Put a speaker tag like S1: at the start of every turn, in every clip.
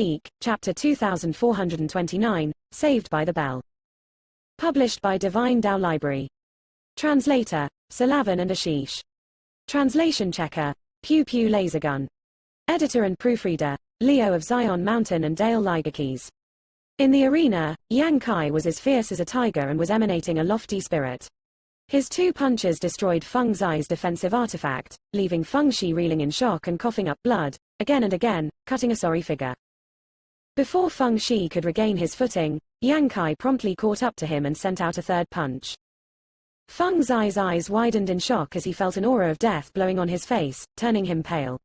S1: Speak, Chapter 2429, Saved by the Bell. Published by Divine Tao Library. Translator, Salavan and Ashish. Translation checker, Pew Pew Lasergun. Editor and proofreader, Leo of Zion Mountain and Dale Ligerkeys. In the arena, Yang Kai was as fierce as a tiger and was emanating a lofty spirit. His 2 punches destroyed Feng Zi's defensive artifact, leaving Feng Shi reeling in shock and coughing up blood, again and again, cutting a sorry figure. Before Feng Shi could regain his footing, Yang Kai promptly caught up to him and sent out a 3rd punch. Feng Zi's eyes widened in shock as he felt an aura of death blowing on his face, turning him pale.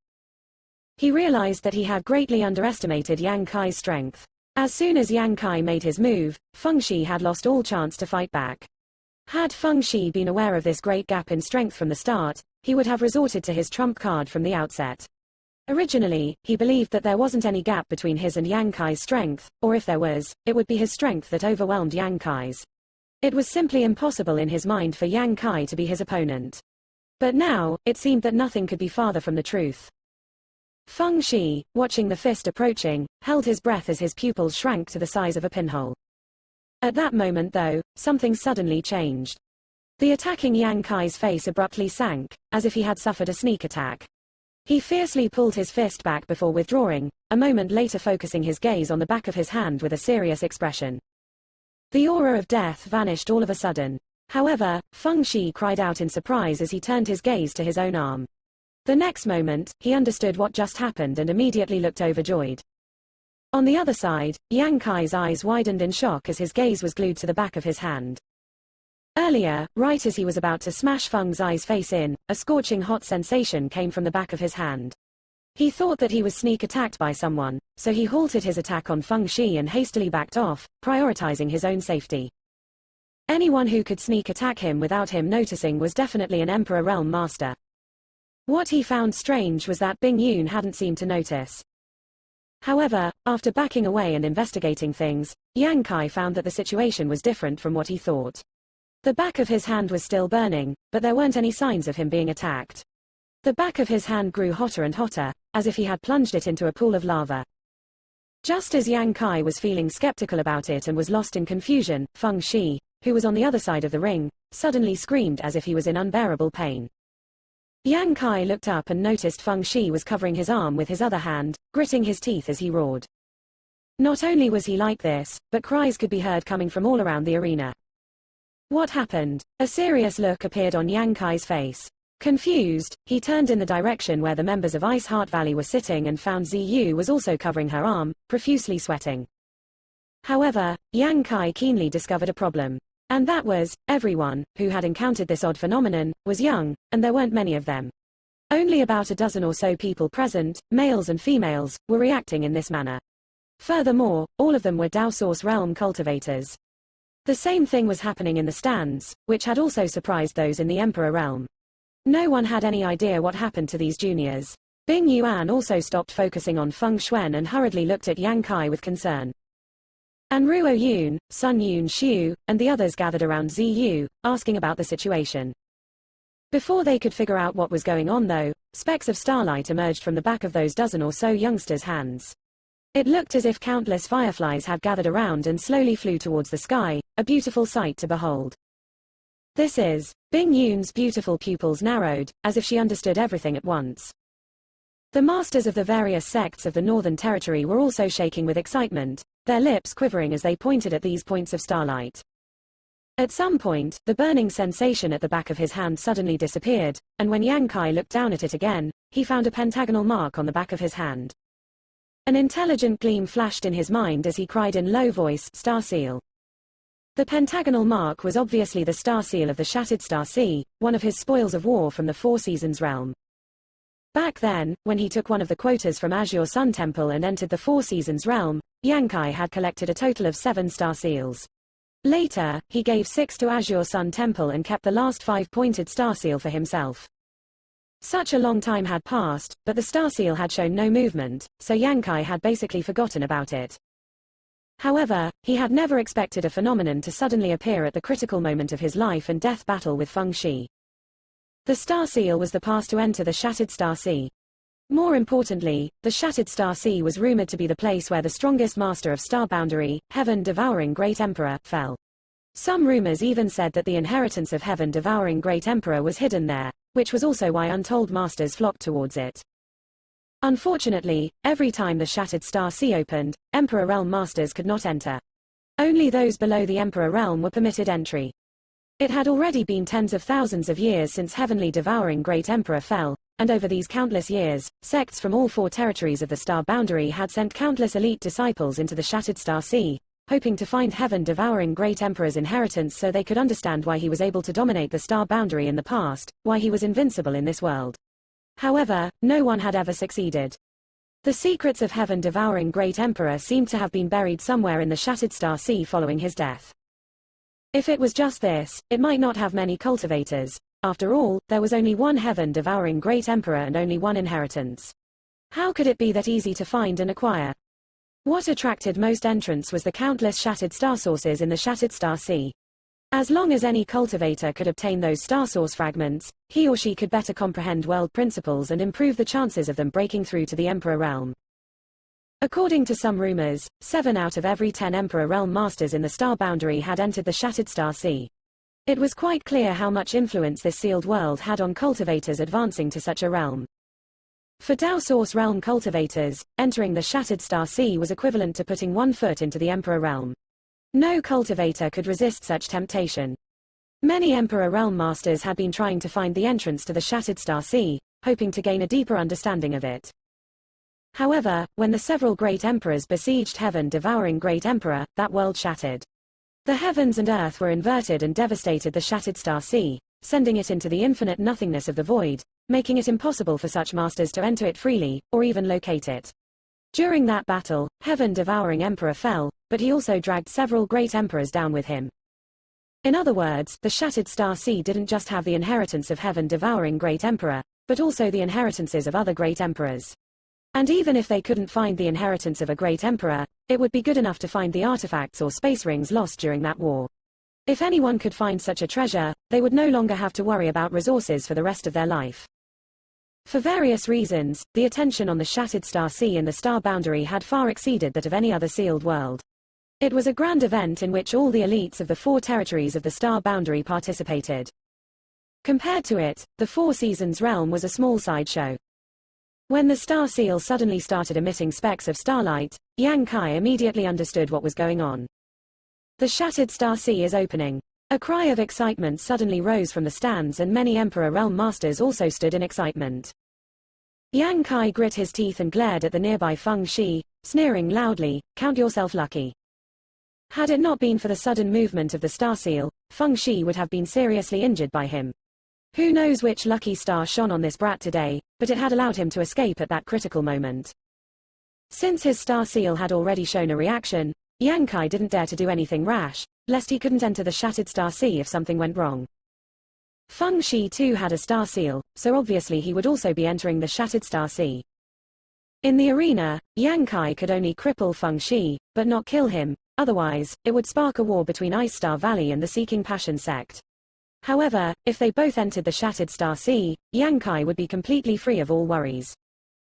S1: He realized that he had greatly underestimated Yang Kai's strength. As soon as Yang Kai made his move, Feng Shi had lost all chance to fight back. Had Feng Shi been aware of this great gap in strength from the start, he would have resorted to his trump card from the outset. Originally, he believed that there wasn't any gap between his and Yang Kai's strength, or if there was, it would be his strength that overwhelmed Yang Kai's. It was simply impossible in his mind for Yang Kai to be his opponent. But now, it seemed that nothing could be farther from the truth. Feng Shi, watching the fist approaching, held his breath as his pupils shrank to the size of a pinhole. At that moment though, something suddenly changed. The attacking Yang Kai's face abruptly sank, as if he had suffered a sneak attack. He fiercely pulled his fist back before withdrawing, a moment later focusing his gaze on the back of his hand with a serious expression. The aura of death vanished all of a sudden. However, Feng Shi cried out in surprise as he turned his gaze to his own arm. The next moment, he understood what just happened and immediately looked overjoyed. On the other side, Yang Kai's eyes widened in shock as his gaze was glued to the back of his hand. Earlier, right as he was about to smash Feng Zi's face in, a scorching hot sensation came from the back of his hand. He thought that he was sneak attacked by someone, so he halted his attack on Feng Shi and hastily backed off, prioritizing his own safety. Anyone who could sneak attack him without him noticing was definitely an Emperor Realm master. What he found strange was that Bing Yun hadn't seemed to notice. However, after backing away and investigating things, Yang Kai found that the situation was different from what he thought. The back of his hand was still burning, but there weren't any signs of him being attacked. The back of his hand grew hotter and hotter, as if he had plunged it into a pool of lava. Just as Yang Kai was feeling skeptical about it and was lost in confusion, Feng Shi, who was on the other side of the ring, suddenly screamed as if he was in unbearable pain. Yang Kai looked up and noticed Feng Shi was covering his arm with his other hand, gritting his teeth as he roared. Not only was he like this, but cries could be heard coming from all around the arena. What happened? A serious look appeared on Yang Kai's face. Confused, he turned in the direction where the members of Ice Heart Valley were sitting and found Ziyu was also covering her arm, profusely sweating. However, Yang Kai keenly discovered a problem. And that was, everyone, who had encountered this odd phenomenon, was young, and there weren't many of them. Only about a dozen or so people present, males and females, were reacting in this manner. Furthermore, all of them were Dao Source Realm cultivators. The same thing was happening in the stands, which had also surprised those in the Emperor Realm. No one had any idea what happened to these juniors. Bing Yuan also stopped focusing on Feng Xuan and hurriedly looked at Yang Kai with concern. And Ruo Yun, Sun Yun Xiu, and the others gathered around Ziyu, asking about the situation. Before they could figure out what was going on though, specks of starlight emerged from the back of those dozen or so youngsters' hands. It looked as if countless fireflies had gathered around and slowly flew towards the sky, a beautiful sight to behold. This is, Bing Yun's beautiful pupils narrowed, as if she understood everything at once. The masters of the various sects of the Northern Territory were also shaking with excitement, their lips quivering as they pointed at these points of starlight. At some point, the burning sensation at the back of his hand suddenly disappeared, and when Yang Kai looked down at it again, he found a pentagonal mark on the back of his hand. An intelligent gleam flashed in his mind as he cried in low voice, "Star Seal." The pentagonal mark was obviously the star seal of the Shattered Star Sea, one of his spoils of war from the Four Seasons realm. Back then, when he took one of the quotas from Azure Sun Temple and entered the Four Seasons realm, Yang Kai had collected a total of 7 star seals. Later, he gave 6 to Azure Sun Temple and kept the last 5-pointed star seal for himself. Such a long time had passed, but the star seal had shown no movement, so Yang Kai had basically forgotten about it. However, he had never expected a phenomenon to suddenly appear at the critical moment of his life and death battle with Feng Shi. The star seal was the pass to enter the Shattered Star Sea. More importantly, the Shattered Star Sea was rumored to be the place where the strongest master of star boundary, heaven-devouring Great Emperor, fell. Some rumors even said that the inheritance of heaven-devouring Great Emperor was hidden there, which was also why untold masters flocked towards it. Unfortunately, every time the Shattered Star Sea opened, Emperor Realm masters could not enter. Only those below the Emperor Realm were permitted entry. It had already been tens of thousands of years since heavenly devouring Great Emperor fell, and over these countless years, sects from all 4 territories of the star boundary had sent countless elite disciples into the Shattered Star Sea, hoping to find heaven-devouring Great Emperor's inheritance so they could understand why he was able to dominate the star boundary in the past, why he was invincible in this world. However, no one had ever succeeded. The secrets of heaven-devouring Great Emperor seemed to have been buried somewhere in the Shattered Star Sea following his death. If it was just this, it might not have many cultivators. After all, there was only one heaven-devouring Great Emperor and only one inheritance. How could it be that easy to find and acquire? What attracted most entrants was the countless shattered star sources in the Shattered Star Sea. As long as any cultivator could obtain those star source fragments, he or she could better comprehend world principles and improve the chances of them breaking through to the Emperor Realm. According to some rumors, 7 out of every 10 Emperor Realm masters in the star boundary had entered the Shattered Star Sea. It was quite clear how much influence this sealed world had on cultivators advancing to such a realm. For Tao Source Realm cultivators, entering the Shattered Star Sea was equivalent to putting 1 foot into the Emperor Realm. No cultivator could resist such temptation. Many Emperor Realm masters had been trying to find the entrance to the Shattered Star Sea, hoping to gain a deeper understanding of it. However, when the several great emperors besieged heaven-devouring Great Emperor, that world shattered. The heavens and earth were inverted and devastated the Shattered Star Sea, sending it into the infinite nothingness of the void, making it impossible for such masters to enter it freely, or even locate it. During that battle, heaven-devouring Emperor fell, but he also dragged several great emperors down with him. In other words, the Shattered Star Sea didn't just have the inheritance of heaven-devouring Great Emperor, but also the inheritances of other great emperors. And even if they couldn't find the inheritance of a great emperor, it would be good enough to find the artifacts or space rings lost during that war. If anyone could find such a treasure, they would no longer have to worry about resources for the rest of their life. For various reasons, the attention on the Shattered Star Sea in the star boundary had far exceeded that of any other sealed world. It was a grand event in which all the elites of the 4 territories of the star boundary participated. Compared to it, the 4 Seasons realm was a small sideshow. When the star seal suddenly started emitting specks of starlight, Yang Kai immediately understood what was going on. The Shattered Star Sea is opening. A cry of excitement suddenly rose from the stands and many Emperor Realm masters also stood in excitement. Yang Kai grit his teeth and glared at the nearby Feng Shi, sneering loudly, "Count yourself lucky." Had it not been for the sudden movement of the star seal, Feng Shi would have been seriously injured by him. Who knows which lucky star shone on this brat today, but it had allowed him to escape at that critical moment. Since his star seal had already shown a reaction, Yang Kai didn't dare to do anything rash, lest he couldn't enter the Shattered Star Sea if something went wrong. Feng Shi too had a star seal, so obviously he would also be entering the Shattered Star Sea. In the arena, Yang Kai could only cripple Feng Shi, but not kill him, otherwise, it would spark a war between Ice Star Valley and the Seeking Passion sect. However, if they both entered the Shattered Star Sea, Yang Kai would be completely free of all worries.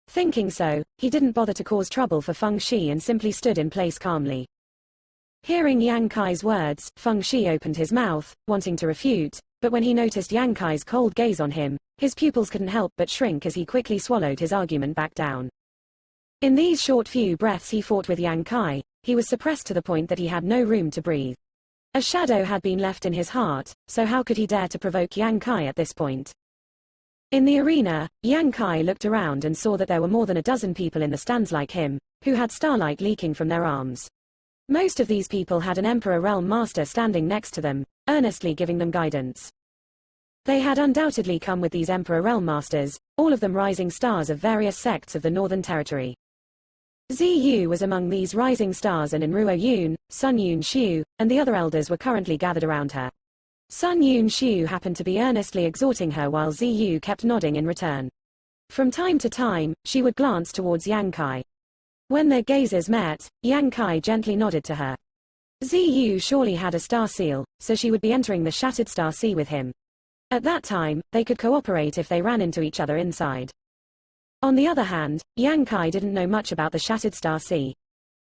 S1: Thinking so, he didn't bother to cause trouble for Feng Shi and simply stood in place calmly. Hearing Yang Kai's words, Feng Shi opened his mouth, wanting to refute, but when he noticed Yang Kai's cold gaze on him, his pupils couldn't help but shrink as he quickly swallowed his argument back down. In these short few breaths he fought with Yang Kai, he was suppressed to the point that he had no room to breathe. A shadow had been left in his heart, so how could he dare to provoke Yang Kai at this point? In the arena, Yang Kai looked around and saw that there were more than a dozen people in the stands like him, who had starlight leaking from their arms. Most of these people had an Emperor Realm Master standing next to them, earnestly giving them guidance. They had undoubtedly come with these Emperor Realm Masters, all of them rising stars of various sects of the Northern Territory. Ziyu was among these rising stars and Enruo Yun, Sun Yun Xiu, and the other elders were currently gathered around her. Sun Yun Xiu happened to be earnestly exhorting her while Ziyu kept nodding in return. From time to time, she would glance towards Yang Kai. When their gazes met, Yang Kai gently nodded to her. Ziyu surely had a star seal, so she would be entering the Shattered Star Sea with him. At that time, they could cooperate if they ran into each other inside. On the other hand, Yang Kai didn't know much about the Shattered Star Sea.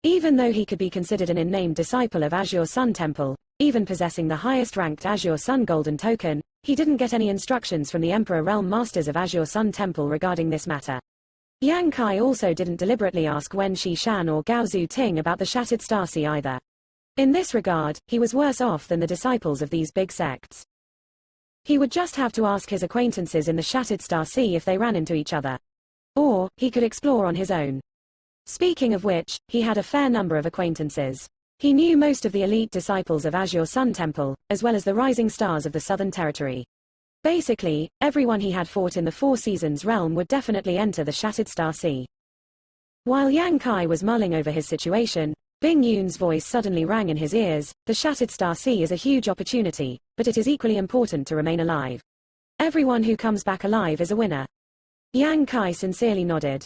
S1: Even though he could be considered an unnamed disciple of Azure Sun Temple, even possessing the highest-ranked Azure Sun Golden Token, he didn't get any instructions from the Emperor Realm Masters of Azure Sun Temple regarding this matter. Yang Kai also didn't deliberately ask Wen Shan or Gao Zhu Ting about the Shattered Star Sea either. In this regard, he was worse off than the disciples of these big sects. He would just have to ask his acquaintances in the Shattered Star Sea if they ran into each other. Or, he could explore on his own. Speaking of which, he had a fair number of acquaintances. He knew most of the elite disciples of Azure Sun Temple, as well as the rising stars of the Southern Territory. Basically, everyone he had fought in the Four Seasons realm would definitely enter the Shattered Star Sea. While Yang Kai was mulling over his situation, Bing Yun's voice suddenly rang in his ears. The Shattered Star Sea is a huge opportunity, but it is equally important to remain alive. Everyone who comes back alive is a winner. Yang Kai sincerely nodded.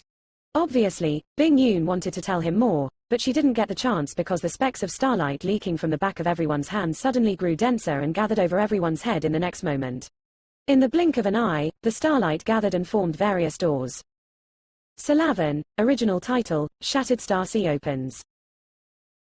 S1: Obviously, Bing Yun wanted to tell him more, but she didn't get the chance because the specks of starlight leaking from the back of everyone's hands suddenly grew denser and gathered over everyone's head in the next moment. In the blink of an eye, the starlight gathered and formed various doors. Salavan, original title, Shattered Star Sea opens.